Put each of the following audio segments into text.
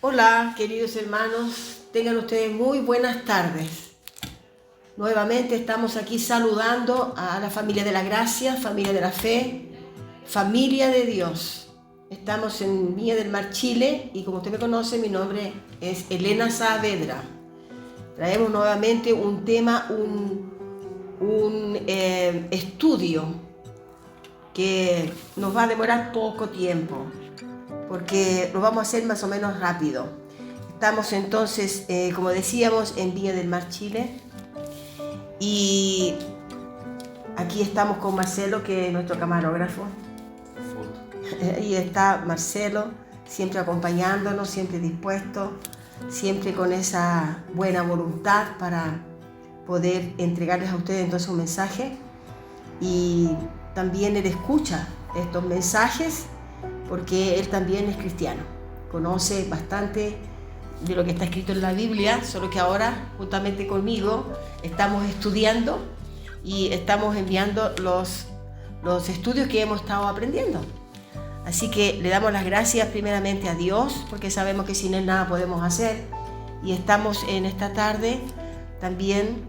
Hola, queridos hermanos, tengan ustedes muy buenas tardes. Nuevamente estamos aquí saludando a la familia de la gracia, familia de la fe, familia de Dios. Estamos en Viña del Mar, Chile, y como usted me conoce, mi nombre es Elena Saavedra. Traemos nuevamente un tema, un estudio que nos va a demorar poco tiempo, porque lo vamos a hacer más o menos rápido. Estamos entonces, como decíamos, en Viña del Mar, Chile, y aquí estamos con Marcelo, que es nuestro camarógrafo. Ahí está Marcelo, siempre acompañándonos, siempre dispuesto, siempre con esa buena voluntad para poder entregarles a ustedes entonces un mensaje. Y también él escucha estos mensajes porque él también es cristiano, conoce bastante de lo que está escrito en la Biblia, solo que ahora, juntamente conmigo, estamos estudiando y estamos enviando los estudios que hemos estado aprendiendo. Así que le damos las gracias primeramente a Dios, porque sabemos que sin Él nada podemos hacer, y estamos en esta tarde también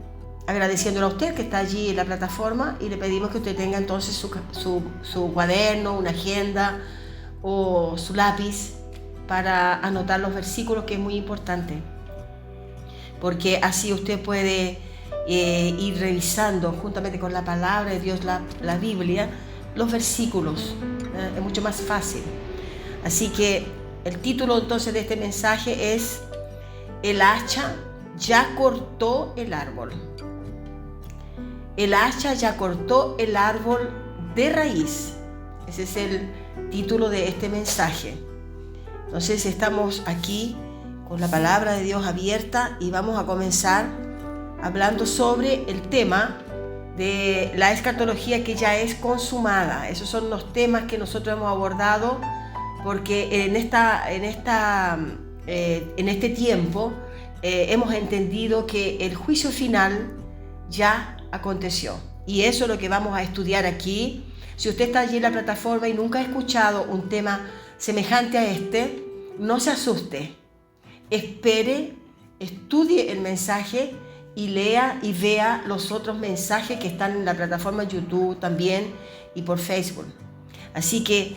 agradeciéndole a usted que está allí en la plataforma, y le pedimos que usted tenga entonces su cuaderno, una agenda o su lápiz para anotar los versículos, que es muy importante, porque así usted puede ir revisando juntamente con la palabra de Dios, la Biblia, los versículos. Es mucho más fácil. Así que el título entonces de este mensaje es: el hacha ya cortó el árbol. El hacha ya cortó el árbol de raíz. Ese es el título de este mensaje. Entonces estamos aquí con la palabra de Dios abierta y vamos a comenzar hablando sobre el tema de la escatología que ya es consumada. Esos son los temas que nosotros hemos abordado, porque en este tiempo hemos entendido que el juicio final ya aconteció, y eso es lo que vamos a estudiar aquí. Si usted está allí en la plataforma y nunca ha escuchado un tema semejante a este, no se asuste, espere, estudie el mensaje y lea y vea los otros mensajes que están en la plataforma YouTube también y por Facebook. Así que,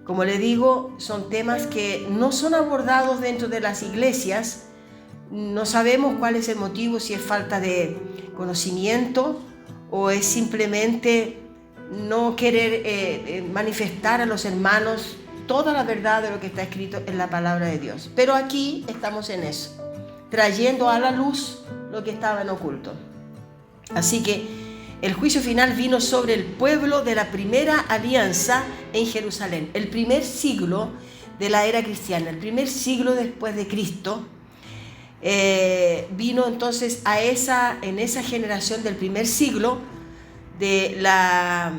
como le digo, son temas que no son abordados dentro de las iglesias. No sabemos cuál es el motivo, si es falta de conocimiento o es simplemente no querer manifestar a los hermanos toda la verdad de lo que está escrito en la palabra de Dios. Pero aquí estamos en eso, trayendo a la luz lo que estaba en oculto. Así que el juicio final vino sobre el pueblo de la primera alianza en Jerusalén, el primer siglo de la era cristiana, el primer siglo después de Cristo. Vino entonces en esa generación del primer siglo de la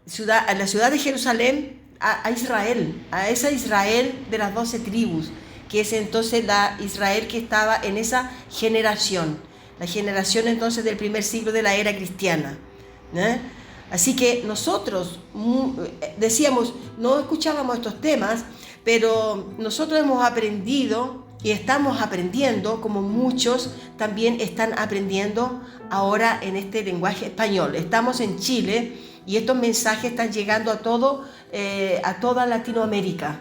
ciudad de Jerusalén, a Israel, a esa Israel de las 12 tribus, que es entonces la Israel que estaba en esa generación, la generación entonces del primer siglo de la era cristiana, ¿eh? Así que nosotros decíamos, no escuchábamos estos temas, pero nosotros hemos aprendido y estamos aprendiendo, como muchos también están aprendiendo ahora en este lenguaje español. Estamos en Chile y estos mensajes están llegando a toda Latinoamérica,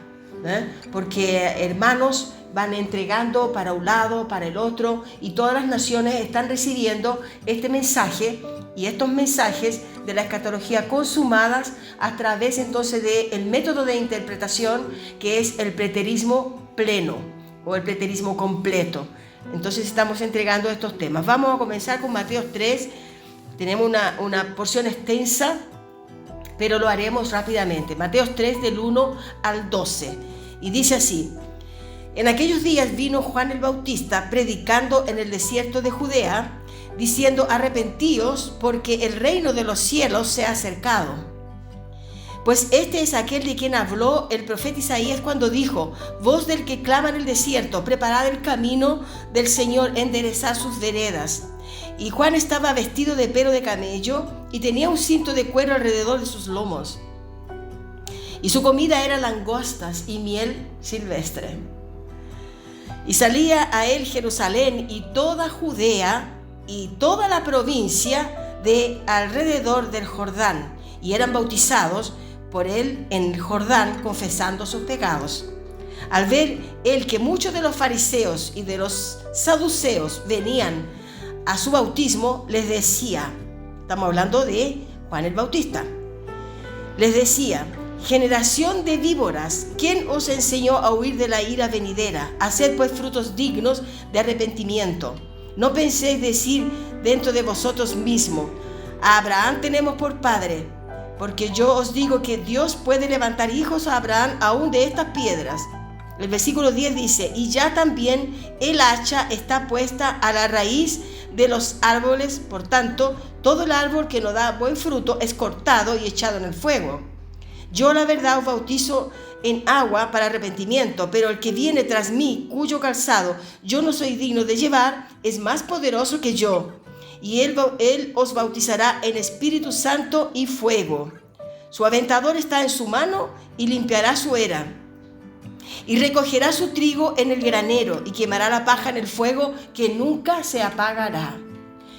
porque hermanos van entregando para un lado, para el otro, y todas las naciones están recibiendo este mensaje y estos mensajes de la escatología consumadas a través entonces del método de interpretación, que es el preterismo pleno o el preterismo completo. Entonces estamos entregando estos temas. Vamos a comenzar con Mateo 3. Tenemos una porción extensa, pero lo haremos rápidamente. Mateo 3 del 1 al 12. Y dice así: en aquellos días vino Juan el Bautista predicando en el desierto de Judea, diciendo: arrepentíos, porque el reino de los cielos se ha acercado. Pues este es aquel de quien habló el profeta Isaías cuando dijo: voz del que clama en el desierto, preparad el camino del Señor, enderezad sus veredas. Y Juan estaba vestido de pelo de camello y tenía un cinto de cuero alrededor de sus lomos. Y su comida era langostas y miel silvestre. Y salía a él Jerusalén y toda Judea y toda la provincia de alrededor del Jordán, y eran bautizados por él en el Jordán, confesando sus pecados. Al ver él que muchos de los fariseos y de los saduceos venían a su bautismo, les decía, estamos hablando de Juan el Bautista, les decía: generación de víboras, ¿quién os enseñó a huir de la ira venidera? Haced pues frutos dignos de arrepentimiento. No penséis decir dentro de vosotros mismos: a Abraham tenemos por padre, porque yo os digo que Dios puede levantar hijos a Abraham aún de estas piedras. El versículo 10 dice: y ya también el hacha está puesta a la raíz de los árboles, por tanto, todo el árbol que no da buen fruto es cortado y echado en el fuego. Yo la verdad os bautizo en agua para arrepentimiento, pero el que viene tras mí, cuyo calzado yo no soy digno de llevar, es más poderoso que yo, y él os bautizará en Espíritu Santo y fuego. Su aventador está en su mano y limpiará su era, y recogerá su trigo en el granero y quemará la paja en el fuego que nunca se apagará.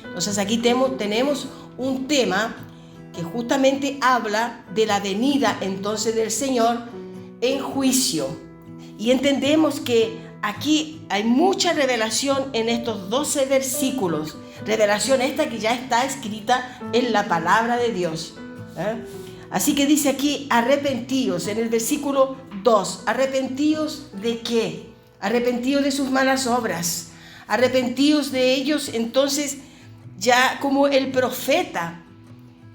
Entonces aquí tenemos un tema que justamente habla de la venida entonces del Señor en juicio. Y entendemos que aquí hay mucha revelación en estos 12 versículos. Revelación esta que ya está escrita en la palabra de Dios. Así que dice aquí: arrepentíos, en el versículo 2. ¿Arrepentíos de qué? Arrepentíos de sus malas obras. Arrepentíos de ellos. Entonces, ya como el profeta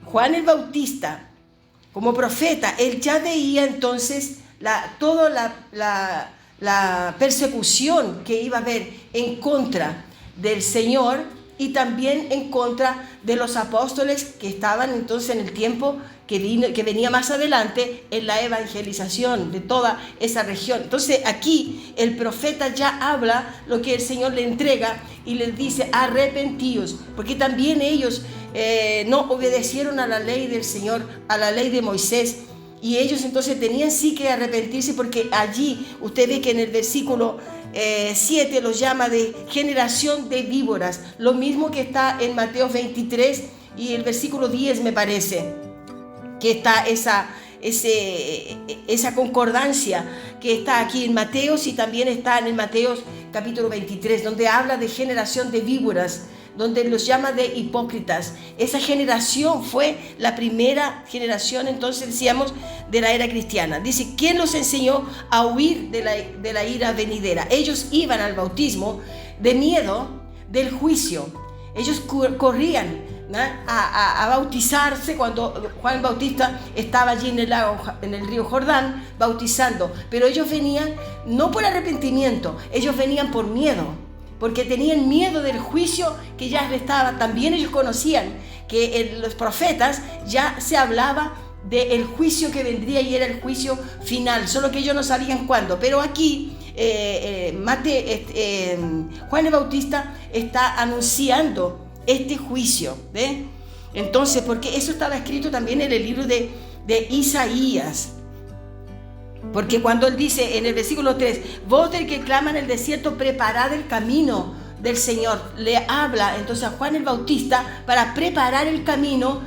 Juan el Bautista, como profeta, él ya veía entonces toda la persecución que iba a haber en contra del Señor y también en contra de los apóstoles que estaban entonces en el tiempo que venía más adelante en la evangelización de toda esa región. Entonces aquí el profeta ya habla lo que el Señor le entrega y les dice: arrepentíos, porque también ellos no obedecieron a la ley del Señor, a la ley de Moisés, y ellos entonces tenían sí que arrepentirse, porque allí usted ve que en el versículo 7 los llama de generación de víboras, lo mismo que está en Mateo 23 y el versículo 10 me parece que está esa concordancia que está aquí en Mateos, y también está en el Mateos capítulo 23, donde habla de generación de víboras, donde los llama de hipócritas. Esa generación fue la primera generación, entonces decíamos, de la era cristiana. Dice: ¿quién los enseñó a huir de la ira venidera? Ellos iban al bautismo de miedo del juicio. Ellos corrían a bautizarse cuando Juan Bautista estaba allí en el río Jordán bautizando, pero ellos venían no por arrepentimiento, ellos venían por miedo, porque tenían miedo del juicio que ya estaba. También ellos conocían que en los profetas ya se hablaba del juicio que vendría, y era el juicio final, solo que ellos no sabían cuándo. Pero aquí Juan el Bautista está anunciando este juicio, ¿ve? Entonces, porque eso estaba escrito también en el libro de Isaías. Porque cuando él dice en el versículo 3: voz del que clama en el desierto, preparad el camino del Señor, le habla entonces a Juan el Bautista para preparar el camino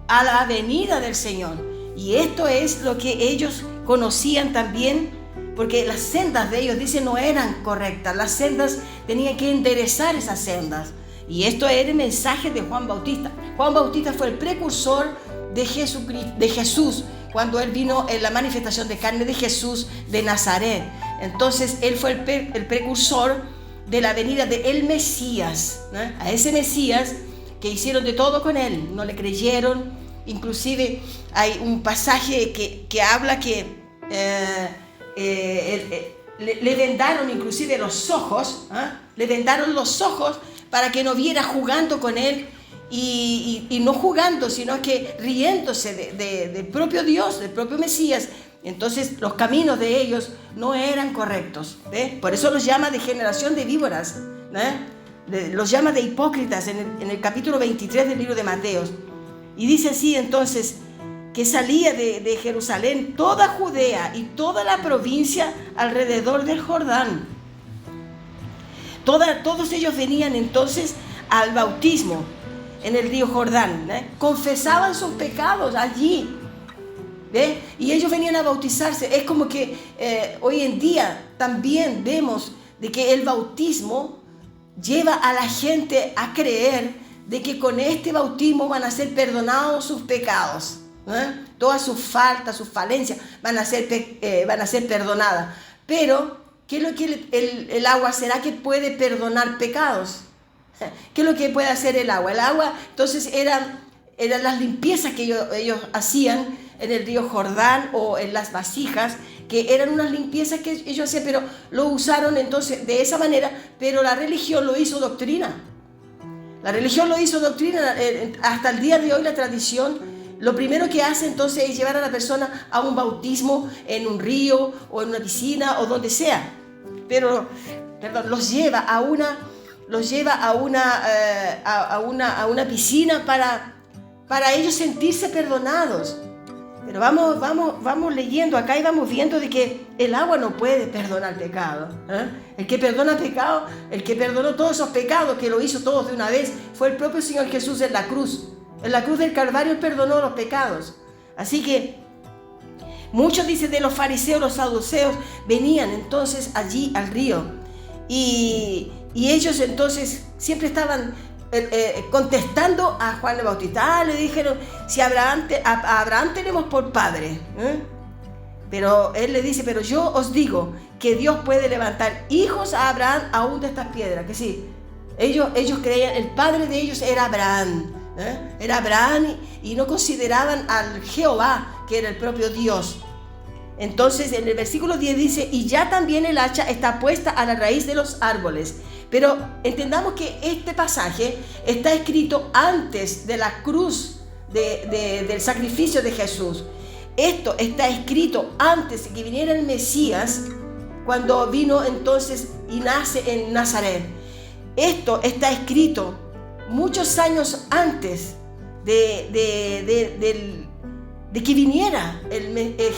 a la venida del Señor. Y esto es lo que ellos conocían también, porque las sendas de ellos, dice, no eran correctas. Las sendas tenían que enderezar esas sendas. Y esto era el mensaje de Juan Bautista. Juan Bautista fue el precursor de Jesús, cuando él vino en la manifestación de carne de Jesús de Nazaret. Entonces él fue el precursor de la venida del Mesías, ¿no? A ese Mesías que hicieron de todo con él, no le creyeron. Inclusive hay un pasaje que habla que le vendaron inclusive los ojos, le vendaron los ojos para que no viera, jugando con él, y no jugando, sino que riéndose del propio Dios, del propio Mesías. Entonces los caminos de ellos no eran correctos, ¿ve? Por eso los llama de generación de víboras, los llama de hipócritas en el capítulo 23 del libro de Mateos. Y dice así entonces, que salía de Jerusalén toda Judea y toda la provincia alrededor del Jordán. Todos ellos venían entonces al bautismo en el río Jordán, confesaban sus pecados allí, y ellos venían a bautizarse. Es como que hoy en día también vemos de que el bautismo lleva a la gente a creer de que con este bautismo van a ser perdonados sus pecados, todas sus faltas, sus falencias van a ser perdonadas. Pero ¿qué es lo que el agua será que puede perdonar pecados? ¿Qué es lo que puede hacer el agua? El agua entonces eran las limpiezas que ellos hacían en el río Jordán o en las vasijas, que eran unas limpiezas que ellos hacían, pero lo usaron entonces de esa manera, pero la religión lo hizo doctrina. La religión lo hizo doctrina. Hasta el día de hoy la tradición, lo primero que hace entonces es llevar a la persona a un bautismo en un río o en una piscina o donde sea, pero los lleva a una piscina para ellos sentirse perdonados. Pero vamos leyendo acá y vamos viendo de que el agua no puede perdonar pecado. El que perdona pecado, el que perdonó todos esos pecados, que lo hizo todos de una vez, fue el propio Señor Jesús en la cruz. En la cruz del Calvario Él perdonó los pecados. Así que muchos, dicen, de los fariseos, los saduceos, venían entonces allí al río. Y ellos entonces siempre estaban contestando a Juan el Bautista. Le dijeron, si a Abraham tenemos por padre. Pero él le dice, pero yo os digo que Dios puede levantar hijos a Abraham aún de estas piedras. Que sí, ellos creían, el padre de ellos era Abraham. Era Abraham, y no consideraban al Jehová, que era el propio Dios. Entonces en el versículo 10 dice, y ya también el hacha está puesta a la raíz de los árboles. Pero entendamos que este pasaje está escrito antes de la cruz del sacrificio de Jesús. Esto está escrito antes de que viniera el Mesías, cuando vino entonces y nace en Nazaret. Esto está escrito muchos años antes de que viniera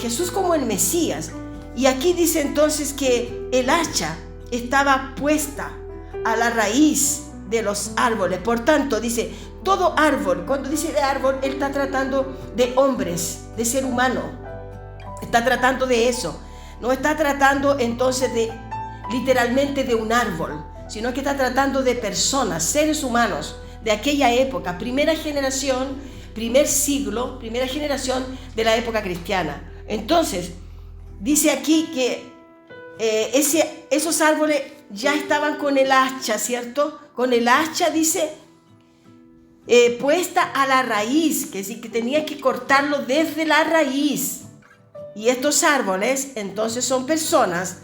Jesús como el Mesías. Y aquí dice entonces que el hacha estaba puesta a la raíz de los árboles. Por tanto, dice, todo árbol, cuando dice de árbol, él está tratando de hombres, de ser humano. Está tratando de eso. No está tratando entonces literalmente de un árbol, sino que está tratando de personas, seres humanos de aquella época, primera generación, primer siglo, primera generación de la época cristiana. Entonces, dice aquí que esos árboles ya estaban con el hacha, ¿cierto? Con el hacha, dice, puesta a la raíz, que sí, que tenía que cortarlo desde la raíz. Y estos árboles, entonces, son personas.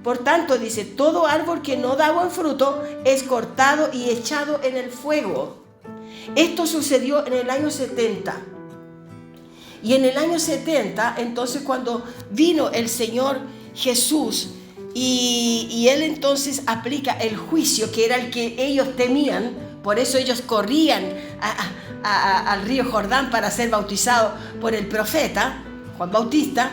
Por tanto, dice, todo árbol que no da buen fruto es cortado y echado en el fuego. Esto sucedió en el año 70. Y en el año 70, entonces, cuando vino el Señor Jesús, y Él entonces aplica el juicio, que era el que ellos temían. Por eso ellos corrían al río Jordán para ser bautizados por el profeta Juan Bautista.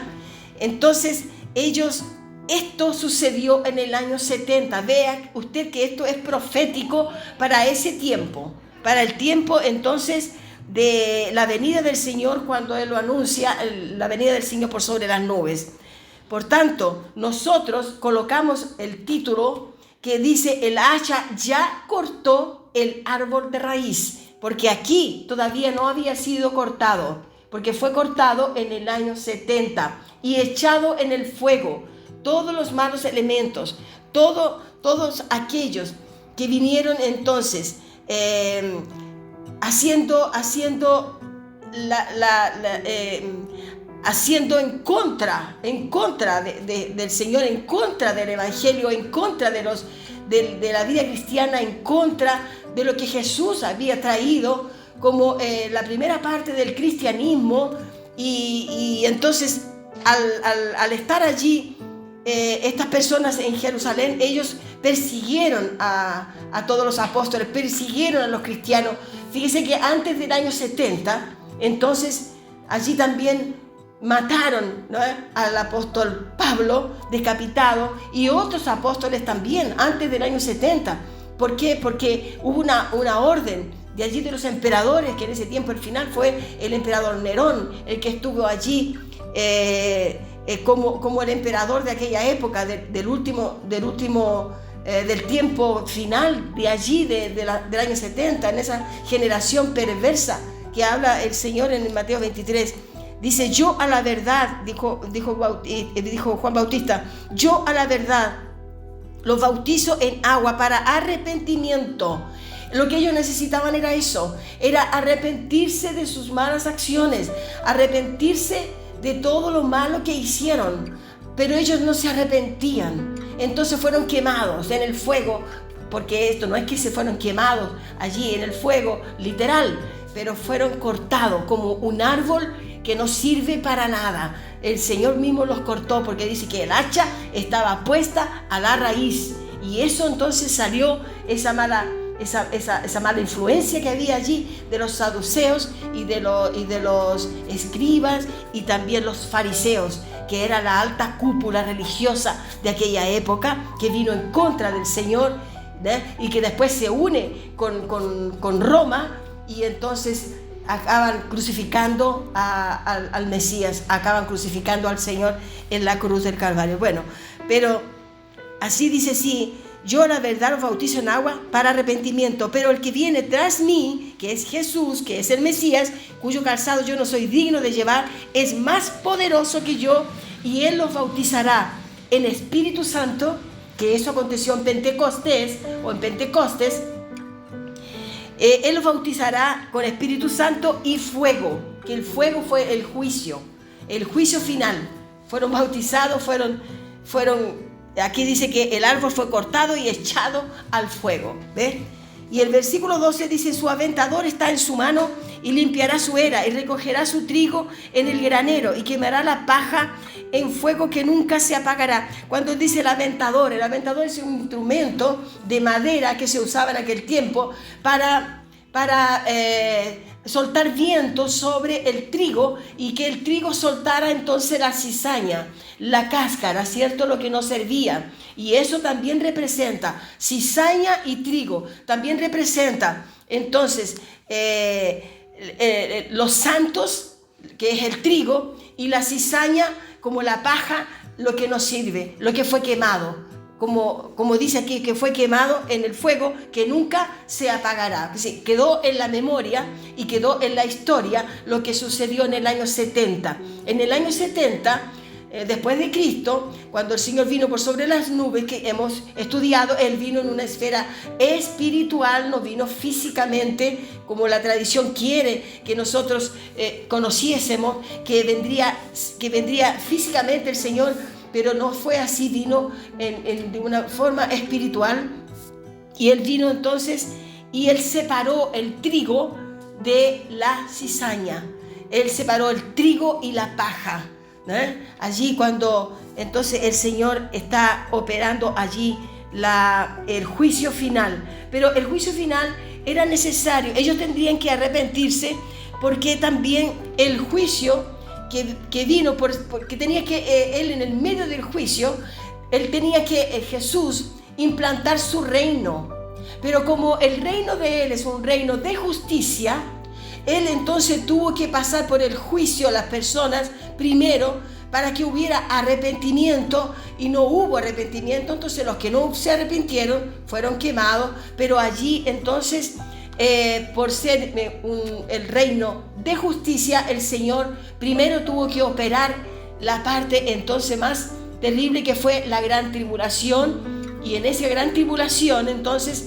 Entonces esto sucedió en el año 70. Vea usted que esto es profético para ese tiempo, para el tiempo entonces de la venida del Señor, cuando Él lo anuncia, la venida del Señor por sobre las nubes. Por tanto, nosotros colocamos el título que dice, el hacha ya cortó el árbol de raíz, porque aquí todavía no había sido cortado, porque fue cortado en el año 70 y echado en el fuego todos los malos elementos, todos aquellos que vinieron entonces haciendo en contra del Señor, en contra del Evangelio, en contra de la vida cristiana, en contra de lo que Jesús había traído como la primera parte del cristianismo. Y entonces al estar allí, estas personas en Jerusalén, ellos persiguieron a todos los apóstoles, persiguieron a los cristianos. Fíjese que antes del año 70, entonces allí también mataron, ¿no?, al apóstol Pablo, decapitado, y otros apóstoles también, antes del año 70. ¿Por qué? Porque hubo una orden de allí de los emperadores, que en ese tiempo el final fue el emperador Nerón, el que estuvo allí como el emperador de aquella época, del tiempo final de allí, del año 70, en esa generación perversa que habla el Señor en Mateo 23. Dice: yo a la verdad, dijo Juan Bautista, yo a la verdad los bautizo en agua para arrepentimiento. Lo que ellos necesitaban era eso, era arrepentirse de sus malas acciones, arrepentirse de todo lo malo que hicieron, pero ellos no se arrepentían. Entonces fueron quemados en el fuego, porque esto no es que se fueron quemados allí en el fuego literal, pero fueron cortados como un árbol que no sirve para nada. El Señor mismo los cortó, porque dice que el hacha estaba puesta a la raíz, y eso entonces salió esa mala influencia que había allí de los saduceos y de los escribas y también los fariseos, que era la alta cúpula religiosa de aquella época, que vino en contra del Señor, ¿eh?, y que después se une con Roma, y entonces acaban crucificando al Mesías, acaban crucificando al Señor en la cruz del Calvario. Bueno, pero así dice: sí, yo la verdad los bautizo en agua para arrepentimiento, pero el que viene tras mí, que es Jesús, que es el Mesías, cuyo calzado yo no soy digno de llevar, es más poderoso que yo, y él los bautizará en Espíritu Santo, que eso aconteció en Pentecostés, él los bautizará con Espíritu Santo y fuego, que el fuego fue el juicio final. Fueron bautizados, aquí dice que el árbol fue cortado y echado al fuego, ¿ves? Y el versículo 12 dice: su aventador está en su mano y limpiará su era y recogerá su trigo en el granero y quemará la paja en fuego que nunca se apagará. Cuando dice el aventador es un instrumento de madera que se usaba en aquel tiempo para soltar viento sobre el trigo, y que el trigo soltara entonces la cizaña, la cáscara, ¿cierto?, lo que no servía. Y eso también representa cizaña y trigo, también representa entonces los santos, que es el trigo, y la cizaña como la paja, lo que no sirve, lo que fue quemado. Como dice aquí, que fue quemado en el fuego que nunca se apagará. Sí, quedó en la memoria y quedó en la historia lo que sucedió en el año 70. En el año 70, después de Cristo, cuando el Señor vino por sobre las nubes que hemos estudiado, Él vino en una esfera espiritual, no vino físicamente, como la tradición quiere que nosotros conociésemos, que vendría físicamente el Señor, pero no fue así, vino de una forma espiritual. Y Él vino entonces y Él separó el trigo de la cizaña. Él separó el trigo y la paja, ¿eh? Allí cuando entonces el Señor está operando allí el juicio final. Pero el juicio final era necesario. Ellos tendrían que arrepentirse, porque también el juicio que vino, porque tenía que él en el medio del juicio, él tenía que Jesús implantar su reino. Pero como el reino de él es un reino de justicia, él entonces tuvo que pasar por el juicio a las personas primero, para que hubiera arrepentimiento, y no hubo arrepentimiento. Entonces los que no se arrepintieron fueron quemados. Pero allí entonces, por ser el reino de justicia, el Señor primero tuvo que operar la parte entonces más terrible, que fue la gran tribulación. Y en esa gran tribulación entonces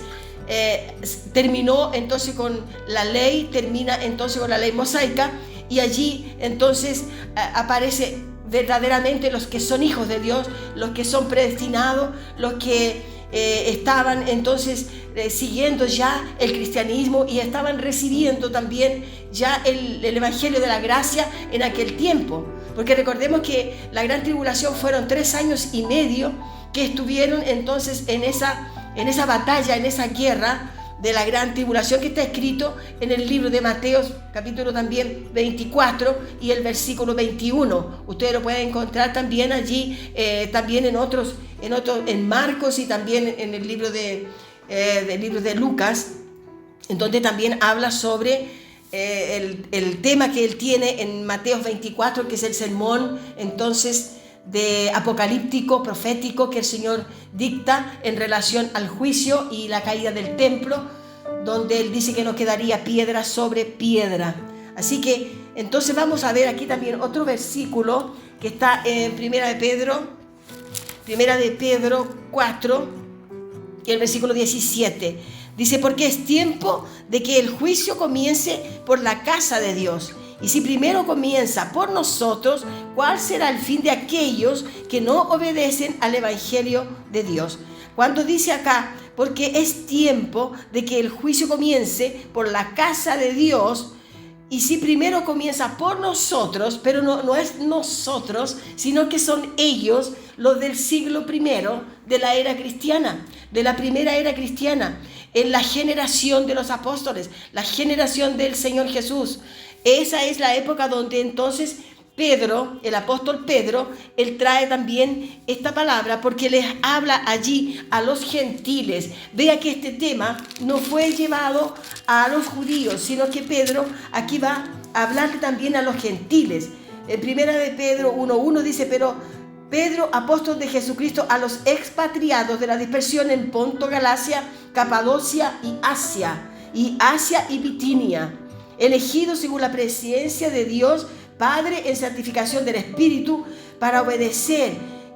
terminó entonces con la ley, termina entonces con la ley mosaica, y allí entonces aparece verdaderamente los que son hijos de Dios, los que son predestinados, los que estaban entonces siguiendo ya el cristianismo y estaban recibiendo también ya el evangelio de la gracia en aquel tiempo. Porque recordemos que la gran tribulación fueron 3 años y medio que estuvieron entonces en esa batalla, en esa guerra, de la gran tribulación que está escrito en el libro de Mateo, capítulo también 24 y el versículo 21. Ustedes lo pueden encontrar también allí, también en Marcos y también en el libro de Lucas, en donde también habla sobre el tema que él tiene en Mateo 24, que es el sermón entonces de apocalíptico, profético, que el Señor dicta en relación al juicio y la caída del templo, donde él dice que no quedaría piedra sobre piedra. Así que entonces vamos a ver aquí también otro versículo que está en Primera de Pedro 4 y el versículo 17. Dice: porque es tiempo de que el juicio comience por la casa de Dios. Y si primero comienza por nosotros, ¿cuál será el fin de aquellos que no obedecen al Evangelio de Dios? Cuando dice acá, porque es tiempo de que el juicio comience por la casa de Dios, y si primero comienza por nosotros, pero no es nosotros, sino que son ellos, los del siglo primero de la era cristiana, de la primera era cristiana, en la generación de los apóstoles, la generación del Señor Jesús. Esa es la época donde entonces Pedro, el apóstol Pedro, él trae también esta palabra porque les habla allí a los gentiles. Vea que este tema no fue llevado a los judíos, sino que Pedro aquí va a hablarle también a los gentiles. En Primera de Pedro 1:1 dice: pero Pedro, apóstol de Jesucristo, a los expatriados de la dispersión en Ponto, Galacia, Capadocia y Asia y Bitinia, elegidos según la presencia de Dios Padre en santificación del Espíritu, para obedecer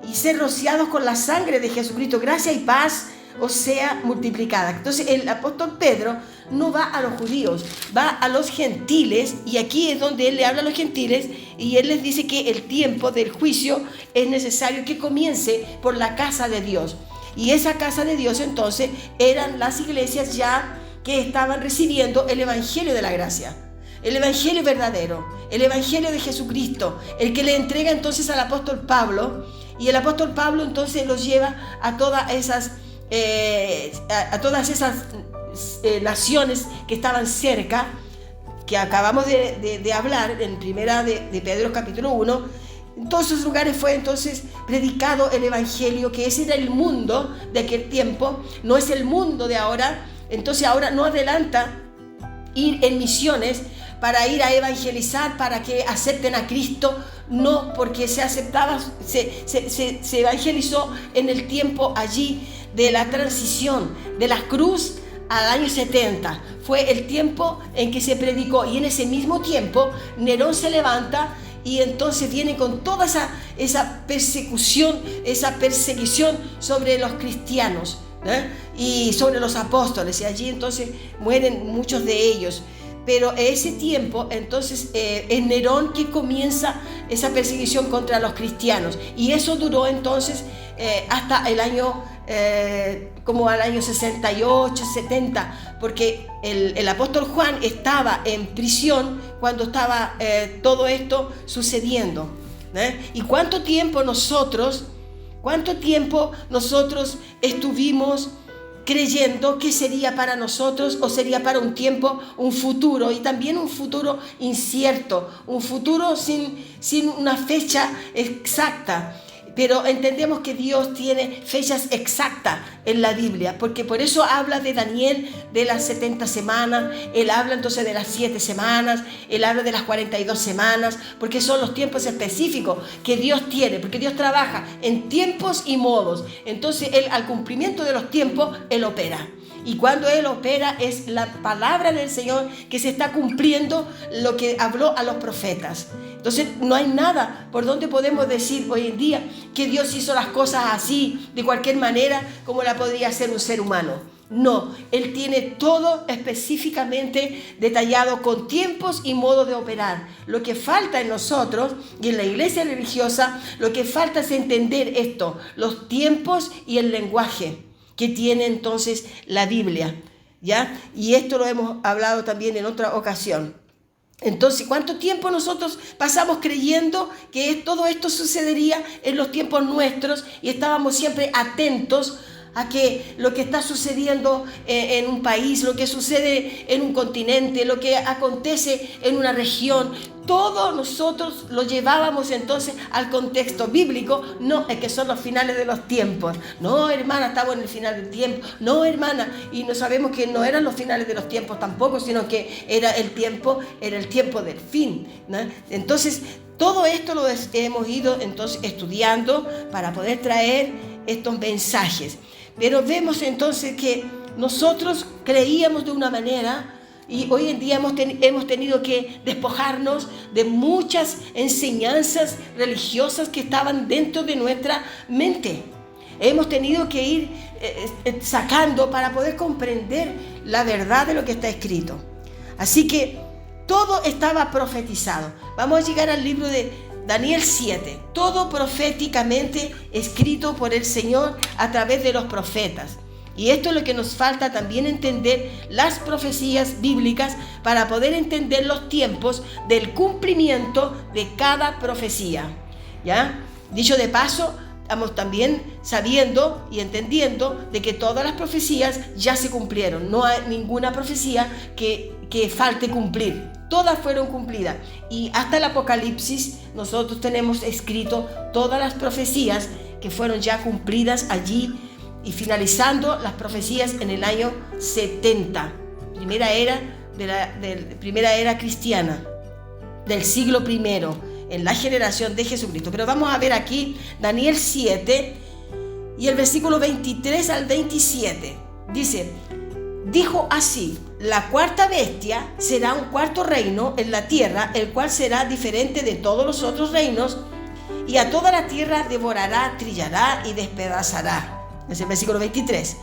y ser rociados con la sangre de Jesucristo, gracia y paz os sea multiplicada. Entonces el apóstol Pedro no va a los judíos, va a los gentiles, y aquí es donde él le habla a los gentiles y él les dice que el tiempo del juicio es necesario que comience por la casa de Dios. Y esa casa de Dios entonces eran las iglesias ya que estaban recibiendo el Evangelio de la gracia, el Evangelio verdadero, el Evangelio de Jesucristo, el que le entrega entonces al apóstol Pablo, y el apóstol Pablo entonces los lleva a todas esas naciones que estaban cerca, que acabamos de hablar en Primera de Pedro capítulo 1. En todos esos lugares fue entonces predicado el Evangelio, que ese era el mundo de aquel tiempo, no es el mundo de ahora. Entonces ahora no adelanta ir en misiones para ir a evangelizar, para que acepten a Cristo, no, porque se evangelizó en el tiempo allí de la transición de la cruz al año 70. Fue el tiempo en que se predicó, y en ese mismo tiempo Nerón se levanta y entonces viene con toda esa persecución, esa perseguición sobre los cristianos, y sobre los apóstoles, y allí entonces mueren muchos de ellos. Pero ese tiempo entonces es Nerón que comienza esa persecución contra los cristianos, y eso duró entonces hasta el año como al año 68, 70, porque el apóstol Juan estaba en prisión cuando estaba todo esto sucediendo, y cuánto tiempo nosotros estuvimos creyendo que sería para nosotros, o sería para un tiempo, un futuro, y también un futuro incierto, un futuro sin una fecha exacta. Pero entendemos que Dios tiene fechas exactas en la Biblia, porque por eso habla de Daniel de las 70 semanas, él habla entonces de las 7 semanas, él habla de las 42 semanas, porque son los tiempos específicos que Dios tiene, porque Dios trabaja en tiempos y modos. Entonces él, al cumplimiento de los tiempos, él opera. Y cuando él opera es la palabra del Señor que se está cumpliendo, lo que habló a los profetas. Entonces no hay nada por donde podemos decir hoy en día que Dios hizo las cosas así, de cualquier manera, como la podría hacer un ser humano. No, Él tiene todo específicamente detallado, con tiempos y modos de operar. Lo que falta en nosotros y en la iglesia religiosa, lo que falta es entender esto, los tiempos y el lenguaje que tiene entonces la Biblia, ¿ya? Y esto lo hemos hablado también en otra ocasión. Entonces, ¿cuánto tiempo nosotros pasamos creyendo que todo esto sucedería en los tiempos nuestros, y estábamos siempre atentos a que lo que está sucediendo en un país, lo que sucede en un continente, lo que acontece en una región, todo nosotros lo llevábamos entonces al contexto bíblico. No, es que son los finales de los tiempos. No, hermana, estamos en el final del tiempo. No, hermana, y no sabemos que no eran los finales de los tiempos tampoco, sino que era el tiempo del fin, ¿no? Entonces, todo esto lo hemos ido entonces estudiando para poder traer estos mensajes. Pero vemos entonces que nosotros creíamos de una manera y hoy en día hemos tenido que despojarnos de muchas enseñanzas religiosas que estaban dentro de nuestra mente. Hemos tenido que ir sacando para poder comprender la verdad de lo que está escrito. Así que todo estaba profetizado. Vamos a llegar al libro de Daniel 7, todo proféticamente escrito por el Señor a través de los profetas. Y esto es lo que nos falta también entender, las profecías bíblicas, para poder entender los tiempos del cumplimiento de cada profecía. ¿Ya? Dicho de paso, estamos también sabiendo y entendiendo de que todas las profecías ya se cumplieron. No hay ninguna profecía que falte cumplir. Todas fueron cumplidas. Y hasta el Apocalipsis nosotros tenemos escrito todas las profecías que fueron ya cumplidas allí, y finalizando las profecías en el año 70, primera era cristiana, del siglo I, en la generación de Jesucristo. Pero vamos a ver aquí Daniel 7 y el versículo 23 al 27. Dice: dijo así: la cuarta bestia será un cuarto reino en la tierra, el cual será diferente de todos los otros reinos, y a toda la tierra devorará, trillará y despedazará. Es el versículo 23.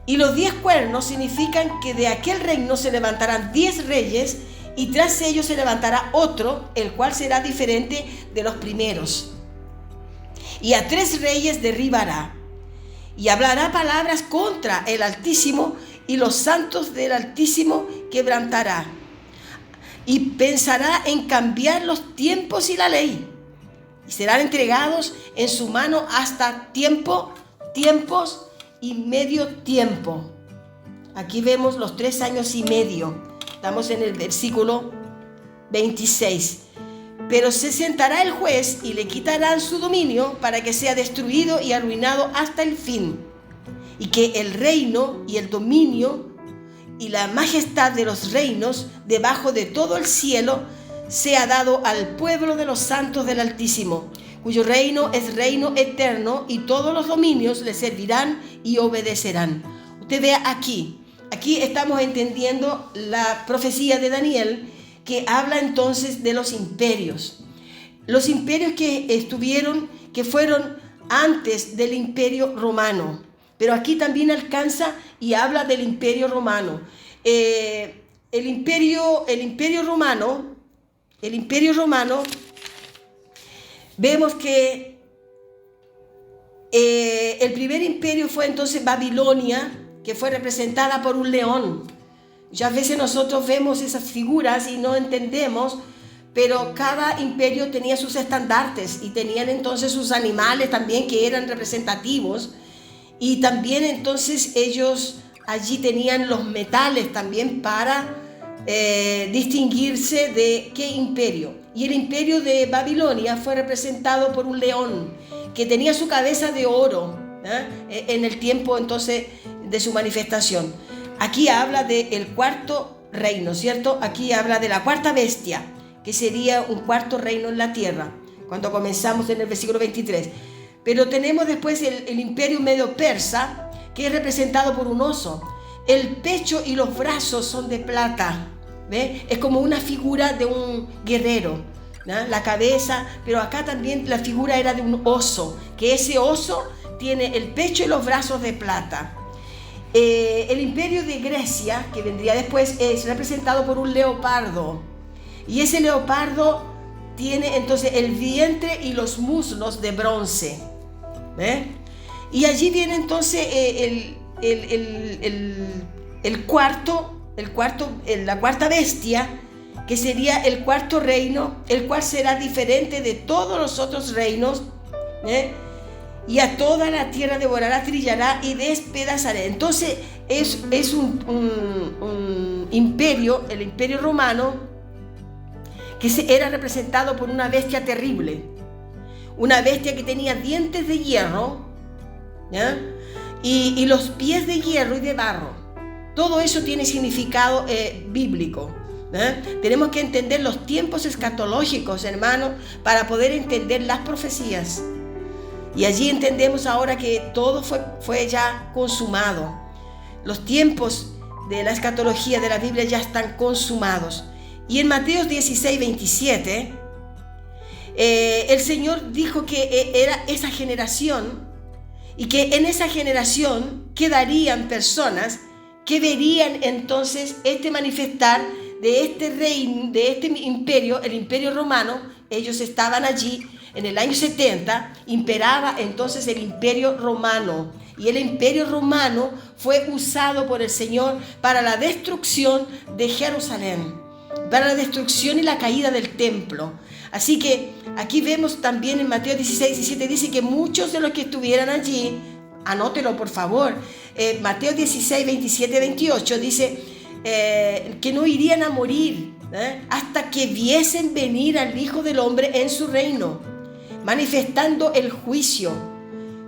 Y los 10 cuernos significan que de aquel reino se levantarán 10 reyes, y tras ellos se levantará otro, el cual será diferente de los primeros. Y a 3 reyes derribará, y hablará palabras contra el Altísimo, y los santos del Altísimo quebrantará. Y pensará en cambiar los tiempos y la ley, y serán entregados en su mano hasta tiempos y medio tiempo. Aquí vemos los 3 años y medio. Estamos en el versículo 26. Pero se sentará el juez y le quitarán su dominio para que sea destruido y arruinado hasta el fin. Y que el reino y el dominio y la majestad de los reinos debajo de todo el cielo sea dado al pueblo de los santos del Altísimo, cuyo reino es reino eterno, y todos los dominios le servirán y obedecerán. Usted vea aquí estamos entendiendo la profecía de Daniel, que habla entonces de los imperios. Los imperios que fueron antes del Imperio Romano. Pero aquí también alcanza y habla del Imperio Romano. El Imperio Romano, vemos que el primer imperio fue entonces Babilonia, que fue representada por un león. Muchas veces nosotros vemos esas figuras y no entendemos, pero cada imperio tenía sus estandartes y tenían entonces sus animales también que eran representativos, y también entonces ellos allí tenían los metales también para distinguirse de qué imperio. Y el imperio de Babilonia fue representado por un león que tenía su cabeza de oro, en el tiempo entonces de su manifestación. Aquí habla del cuarto reino, ¿cierto? Aquí habla de la cuarta bestia, que sería un cuarto reino en la tierra, cuando comenzamos en el versículo 23. Pero tenemos después el imperio medio persa, que es representado por un oso. El pecho y los brazos son de plata, ¿ve? Es como una figura de un guerrero, ¿no? La cabeza, pero acá también la figura era de un oso, que ese oso tiene el pecho y los brazos de plata. El imperio de Grecia, que vendría después, es representado por un leopardo, y ese leopardo tiene entonces el vientre y los muslos de bronce, ¿ve? Y allí viene entonces la cuarta bestia, que sería el cuarto reino, el cual será diferente de todos los otros reinos, ¿eh? y a toda la tierra devorará, trillará y despedazará. Entonces es un imperio, el imperio romano, que era representado por una bestia terrible, una bestia que tenía dientes de hierro, ¿ya? Y los pies de hierro y de barro. Todo eso tiene significado bíblico. Tenemos que entender los tiempos escatológicos, hermanos, para poder entender las profecías. Y allí entendemos ahora que todo fue ya consumado. Los tiempos de la escatología de la Biblia ya están consumados. Y en Mateo 16, 27, el Señor dijo que era esa generación, y que en esa generación quedarían personas que verían entonces manifestar de este reino, de este imperio, el imperio romano. Ellos estaban allí en el año 70, imperaba entonces el imperio romano, y el imperio romano fue usado por el Señor para la destrucción de Jerusalén, para la destrucción y la caída del templo. Así que aquí vemos también en Mateo 16, 17, dice que muchos de los que estuvieran allí, anótelo por favor, Mateo 16, 27, 28, dice que no irían a morir hasta que viesen venir al Hijo del Hombre en su reino, manifestando el juicio,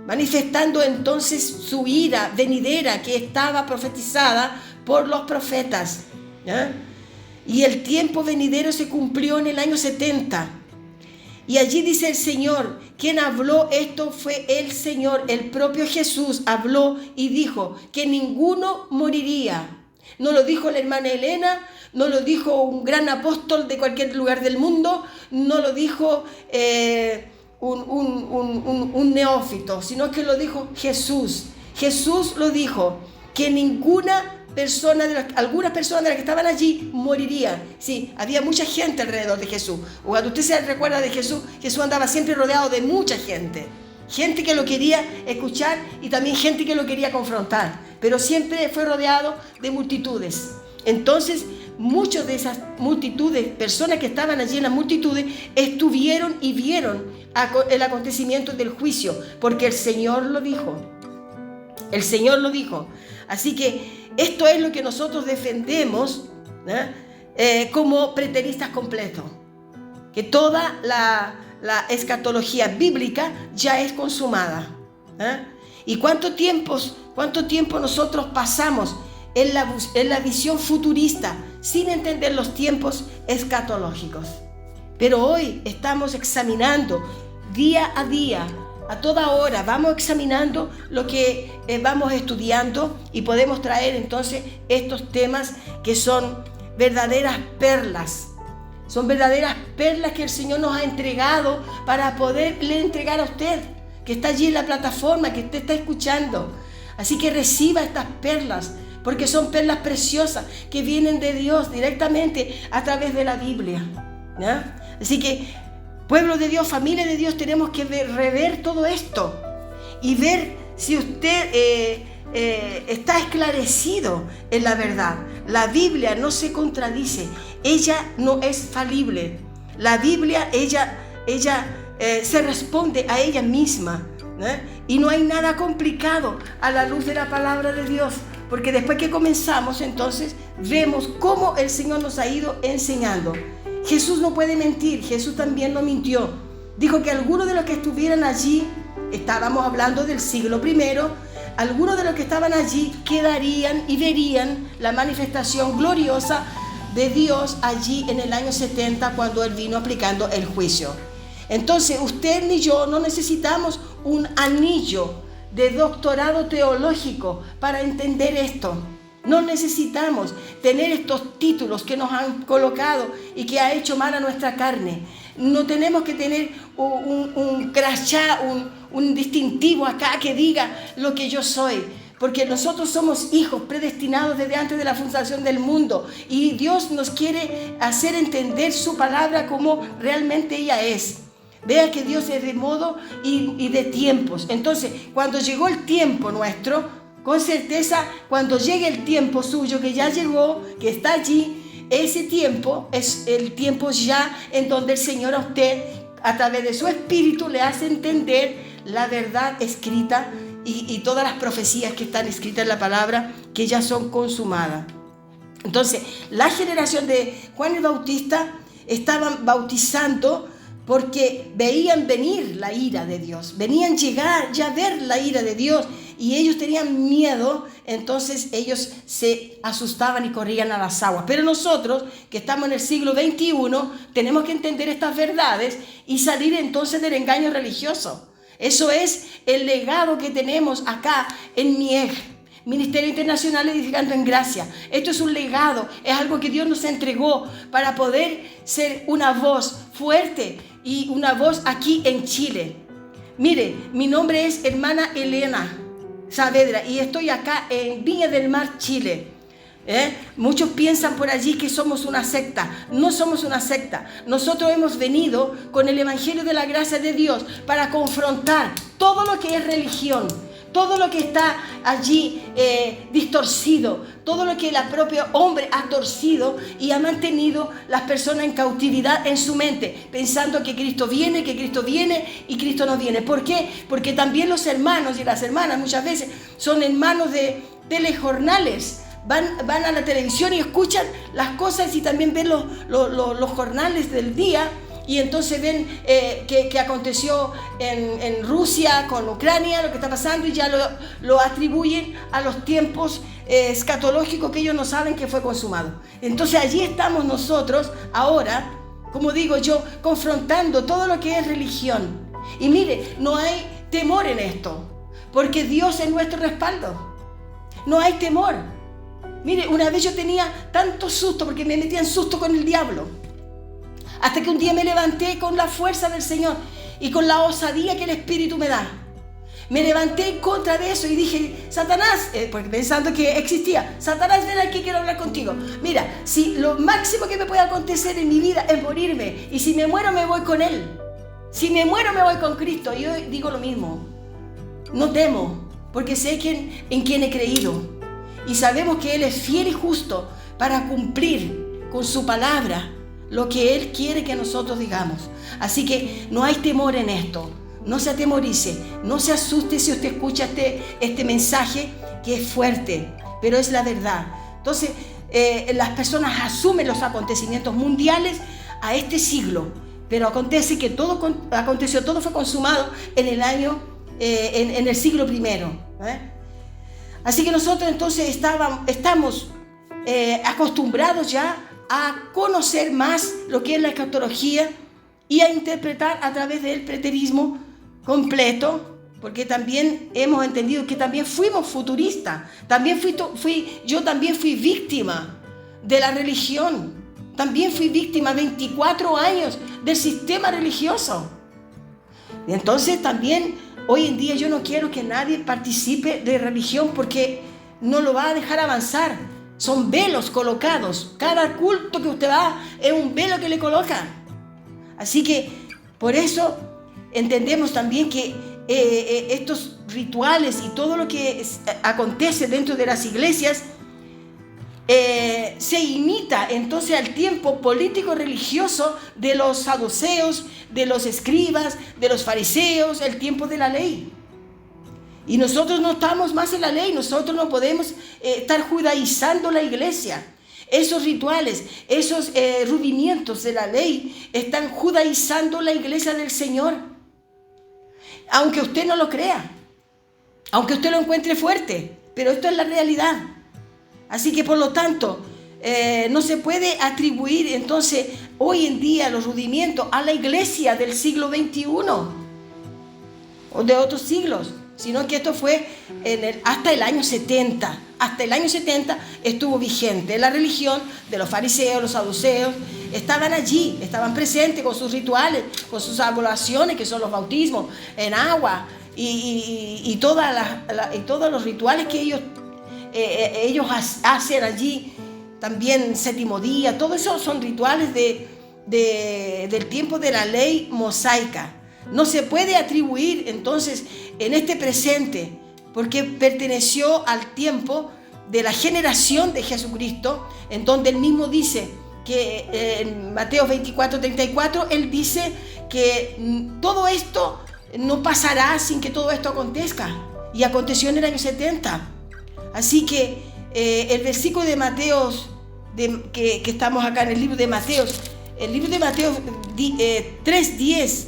manifestando entonces su ira venidera que estaba profetizada por los profetas. Y el tiempo venidero se cumplió en el año 70. Y allí dice el Señor, quien habló esto fue el Señor, el propio Jesús habló y dijo que ninguno moriría. No lo dijo la hermana Elena, no lo dijo un gran apóstol de cualquier lugar del mundo, no lo dijo un neófito, sino que lo dijo Jesús. Jesús lo dijo, que ninguna persona, algunas personas de las que estaban allí morirían. Sí, había mucha gente alrededor de Jesús. Cuando usted se recuerda de Jesús, Jesús andaba siempre rodeado de mucha gente. Gente que lo quería escuchar y también gente que lo quería confrontar. Pero siempre fue rodeado de multitudes. Entonces, muchas de esas multitudes, personas que estaban allí en las multitudes, estuvieron y vieron el acontecimiento del juicio, porque el Señor lo dijo. El Señor lo dijo. Así que esto es lo que nosotros defendemos como preteristas completos. Que toda la escatología bíblica ya es consumada. ¿Y cuánto tiempo nosotros pasamos en la visión futurista sin entender los tiempos escatológicos? Pero hoy estamos examinando día a día, a toda hora, vamos examinando lo que vamos estudiando y podemos traer entonces estos temas que son verdaderas perlas. Son verdaderas perlas que el Señor nos ha entregado para poderle entregar a usted, que está allí en la plataforma, que usted está escuchando. Así que reciba estas perlas, porque son perlas preciosas que vienen de Dios directamente a través de la Biblia. Así que, pueblo de Dios, familia de Dios, tenemos que rever todo esto y ver si usted está esclarecido en la verdad. La Biblia no se contradice, ella no es falible. La Biblia, ella se responde a ella misma, y no hay nada complicado a la luz de la palabra de Dios, porque después que comenzamos, entonces vemos cómo el Señor nos ha ido enseñando. Jesús no puede mentir, Jesús también no mintió. Dijo que algunos de los que estuvieran allí, estábamos hablando del siglo I, algunos de los que estaban allí quedarían y verían la manifestación gloriosa de Dios allí en el año 70, cuando Él vino aplicando el juicio. Entonces, usted ni yo no necesitamos un anillo de doctorado teológico para entender esto. No necesitamos tener estos títulos que nos han colocado y que ha hecho mal a nuestra carne. No tenemos que tener un crachá, un distintivo acá que diga lo que yo soy. Porque nosotros somos hijos predestinados desde antes de la fundación del mundo. Y Dios nos quiere hacer entender su palabra como realmente ella es. Vea que Dios es de modo y de tiempos. Entonces, cuando llegó el tiempo nuestro, con certeza, cuando llegue el tiempo suyo, que ya llegó, que está allí, ese tiempo es el tiempo ya en donde el Señor a usted, a través de su Espíritu, le hace entender la verdad escrita y todas las profecías que están escritas en la palabra, que ya son consumadas. Entonces, la generación de Juan el Bautista estaban bautizando porque veían venir la ira de Dios, venían llegar ya a ver la ira de Dios, y ellos tenían miedo, entonces ellos se asustaban y corrían a las aguas. Pero nosotros, que estamos en el siglo XXI, tenemos que entender estas verdades y salir entonces del engaño religioso. Eso es el legado que tenemos acá en MIEG, Ministerio Internacional Edificando en Gracia. Esto es un legado, es algo que Dios nos entregó para poder ser una voz fuerte y una voz aquí en Chile. Mire, mi nombre es hermana Elena Saavedra y estoy acá en Viña del Mar, Chile. Muchos piensan por allí que somos una secta. No somos una secta. Nosotros hemos venido con el Evangelio de la gracia de Dios para confrontar todo lo que es religión, todo lo que está allí distorcido, todo lo que el propio hombre ha torcido y ha mantenido las personas en cautividad en su mente, pensando que Cristo viene y Cristo no viene. ¿Por qué? Porque también los hermanos y las hermanas muchas veces son hermanos de telejornales. Van a la televisión y escuchan las cosas y también ven los jornales del día. Y entonces ven que aconteció en Rusia con Ucrania, lo que está pasando, y ya lo atribuyen a los tiempos escatológicos que ellos no saben que fue consumado. Entonces allí estamos nosotros ahora, como digo yo, confrontando todo lo que es religión. Y mire, no hay temor en esto, porque Dios es nuestro respaldo. No hay temor. Mire, una vez yo tenía tanto susto porque me metía en susto con el diablo. Hasta que un día me levanté con la fuerza del Señor y con la osadía que el Espíritu me da. Me levanté en contra de eso y dije, Satanás, porque pensando que existía, Satanás, ven aquí, quiero hablar contigo. Mira, si lo máximo que me puede acontecer en mi vida es morirme, y si me muero me voy con Él. Si me muero me voy con Cristo. Y yo digo lo mismo. No temo, porque sé en quién he creído. Y sabemos que Él es fiel y justo para cumplir con su palabra lo que Él quiere que nosotros digamos. Así que no hay temor en esto. No se atemorice, no se asuste si usted escucha este mensaje, que es fuerte, pero es la verdad. Entonces, las personas asumen los acontecimientos mundiales a este siglo, pero acontece que todo fue consumado en el año, en el siglo primero. Así que nosotros entonces estamos acostumbrados ya a conocer más lo que es la escatología y a interpretar a través del preterismo completo, porque también hemos entendido que también fuimos futuristas. Yo también fui víctima de la religión. También fui víctima 24 años del sistema religioso. Y entonces también hoy en día yo no quiero que nadie participe de religión, porque no lo va a dejar avanzar. Son velos colocados. Cada culto que usted va es un velo que le colocan. Así que por eso entendemos también que estos rituales y todo lo que acontece dentro de las iglesias se imita entonces al tiempo político religioso de los saduceos, de los escribas, de los fariseos, el tiempo de la ley. Y nosotros no estamos más en la ley, nosotros no podemos estar judaizando la iglesia. Esos rituales, esos rudimientos de la ley están judaizando la iglesia del Señor. Aunque usted no lo crea, aunque usted lo encuentre fuerte, pero esto es la realidad. Así que por lo tanto, no se puede atribuir entonces hoy en día los rudimientos a la iglesia del siglo XXI o de otros siglos, sino que esto fue hasta el año 70. Hasta el año 70 estuvo vigente la religión de los fariseos, los saduceos. Estaban allí, estaban presentes con sus rituales, con sus abolaciones, que son los bautismos en agua y todos los rituales que ellos hacen allí. También séptimo día, todo eso son rituales del tiempo de la ley mosaica. No se puede atribuir entonces en este presente, porque perteneció al tiempo de la generación de Jesucristo, en donde él mismo dice que en Mateo 24:34, él dice que todo esto no pasará sin que todo esto acontezca. Y aconteció en el año 70. Así que el versículo de Mateo, que estamos acá en el libro de Mateo, el libro de Mateo 3:10,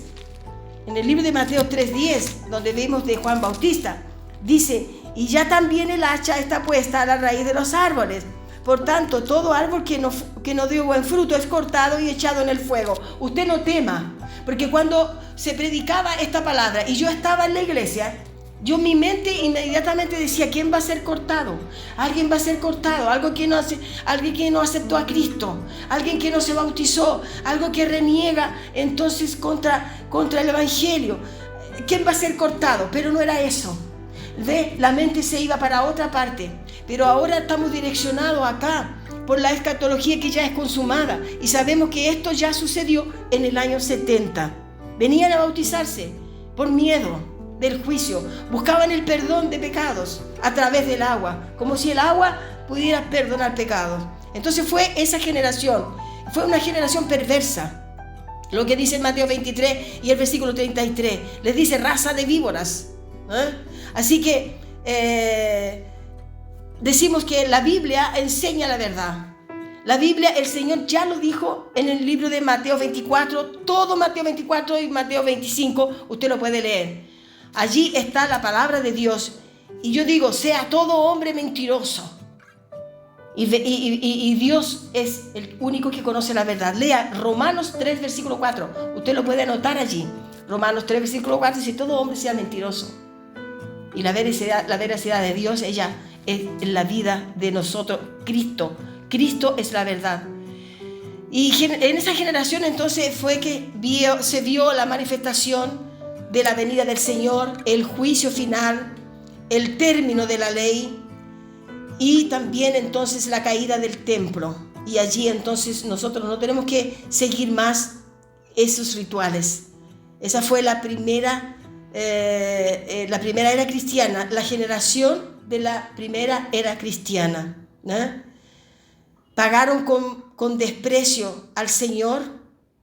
en el libro de Mateo 3:10, donde vemos de Juan Bautista, dice: y ya también el hacha está puesta a la raíz de los árboles. Por tanto, todo árbol que no dio buen fruto es cortado y echado en el fuego. Usted no tema, porque cuando se predicaba esta palabra y yo estaba en la iglesia, mi mente inmediatamente decía: ¿quién va a ser cortado? Alguien va a ser cortado, alguien que no aceptó a Cristo, alguien que no se bautizó, algo que reniega entonces contra el evangelio. ¿Quién va a ser cortado? Pero no era eso. La mente se iba para otra parte, pero ahora estamos direccionados acá por la escatología que ya es consumada y sabemos que esto ya sucedió en el año 70. Venían a bautizarse por miedo del juicio, buscaban el perdón de pecados a través del agua, como si el agua pudiera perdonar pecados. Entonces fue esa generación, fue una generación perversa. Lo que dice en Mateo 23 y el versículo 33, les dice: raza de víboras. Así que decimos que la Biblia enseña la verdad. La Biblia, el Señor ya lo dijo en el libro de Mateo 24, todo Mateo 24 y Mateo 25, usted lo puede leer. Allí está la palabra de Dios. Y yo digo: sea todo hombre mentiroso. Y Dios es el único que conoce la verdad. Lea Romanos 3, versículo 4. Usted lo puede anotar allí. Romanos 3, versículo 4 dice: todo hombre sea mentiroso. Y la veracidad de Dios, ella es la vida de nosotros. Cristo es la verdad. Y en esa generación entonces fue que se vio la manifestación de la venida del Señor, el juicio final, el término de la ley y también entonces la caída del templo. Y allí entonces nosotros no tenemos que seguir más esos rituales. Esa fue la primera era cristiana, la generación de la primera era cristiana. Pagaron con desprecio al Señor,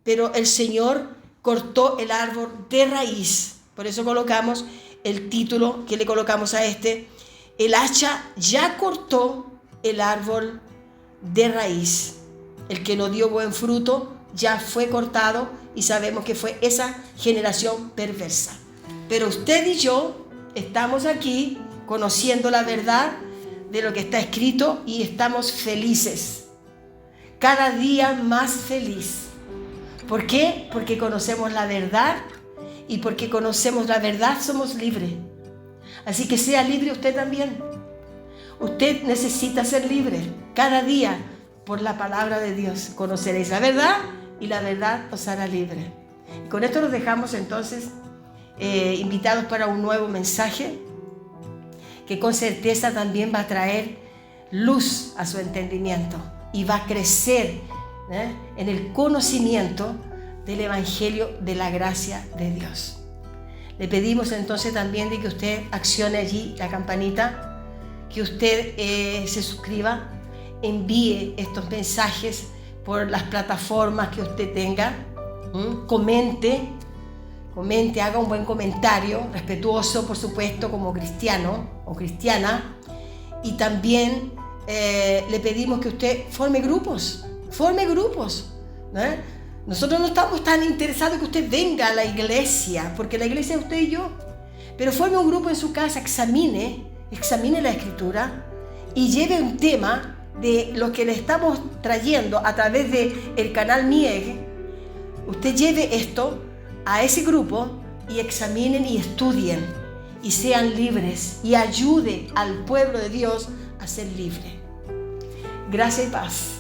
pero el Señor cortó el árbol de raíz. Por eso colocamos el título que le colocamos a el hacha ya cortó el árbol de raíz. El que no dio buen fruto ya fue cortado y sabemos que fue esa generación perversa. Pero usted y yo estamos aquí conociendo la verdad de lo que está escrito y estamos felices. Cada día más feliz. ¿Por qué? Porque conocemos la verdad y porque conocemos la verdad somos libres. Así que sea libre usted también. Usted necesita ser libre. Cada día por la palabra de Dios conoceréis la verdad y la verdad os hará libre. Y con esto los dejamos entonces invitados para un nuevo mensaje que con certeza también va a traer luz a su entendimiento y va a crecer en el conocimiento del Evangelio de la gracia de Dios. Le pedimos entonces también de que usted accione allí la campanita, que usted se suscriba, envíe estos mensajes por las plataformas que usted tenga, comente, haga un buen comentario, respetuoso por supuesto como cristiano o cristiana, y también le pedimos que usted forme grupos. Nosotros no estamos tan interesados en que usted venga a la iglesia, porque la iglesia es usted y yo, pero forme un grupo en su casa, examine la escritura y lleve un tema de lo que le estamos trayendo a través del canal Mieg. Usted lleve esto a ese grupo y examinen y estudien y sean libres y ayude al pueblo de Dios a ser libre. Gracia y paz.